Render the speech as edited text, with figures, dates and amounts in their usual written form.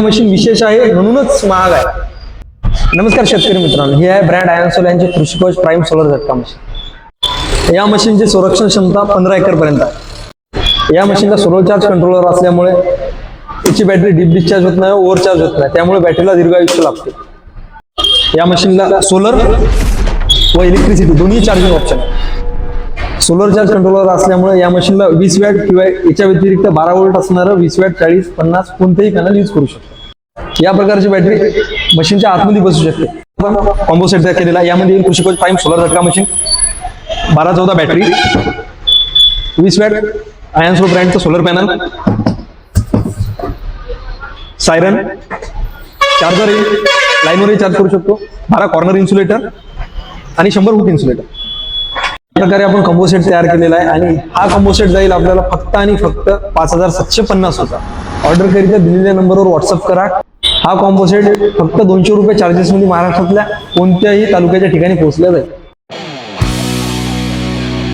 Machine विशेष आहे म्हणूनच महाग आहे। नमस्कार शेतकरी मित्रांनो, हे आहे ब्रँड आयन्सोल यांचे कृषी कवच प्राईम सोलर झटका मशीन। या मशीनची संरक्षण क्षमता 15 एकर पर्यंत आहे। या मशीनला सोलर चार्ज कंट्रोलर असल्यामुळे याची बॅटरी डीप डिस्चार्ज होत नाही, ओव्हरचार्ज होत नाही, त्यामुळे बॅटरीला दीर्घ आयुष्य लाभते। या मशीनला सोलर व इलेक्ट्रिसिटी दोन्ही चार्जिंग ऑप्शन आहे। सोलर चार्ज कंट्रोलर असल्यामुळे या मशीनला 20 वॅट किंवा याच्या व्यतिरिक्त 12 व्होल्ट असणारं 20 वॅट 40 50 कोणतेही पॅनल यूज करू शकतो। या प्रकारची बॅटरी मशीनच्या आतमध्ये बसू शकते। आपण कॉम्बो सेट तयार केलेला, यामध्ये कृषी कवच प्राईम सोलर झटका मशीन, 12-14 बॅटरी, 20 वॅट आयन्सोल ब्रँडचं सोलर पॅनल, सायरन, चार्जर लाईनवरही चार्ज करू शकतो, 12 कॉर्नर इन्सुलेटर आणि 100 हुक इन्सुलेटर। प्रकारे आपण कॉम्बो सेट तयार केलेला आहे आणि हा कॉम्बो सेट जाईल आपल्याला फक्त आणि फक्त 5750 होता। ऑर्डर करिता दिलेल्या नंबरवर व्हॉट्सअप करा। हा कॉम्बो सेट फक्त 200 रुपये चार्जेस मध्ये महाराष्ट्रातल्या कोणत्याही तालुक्याच्या ठिकाणी पोहोचला जाईल।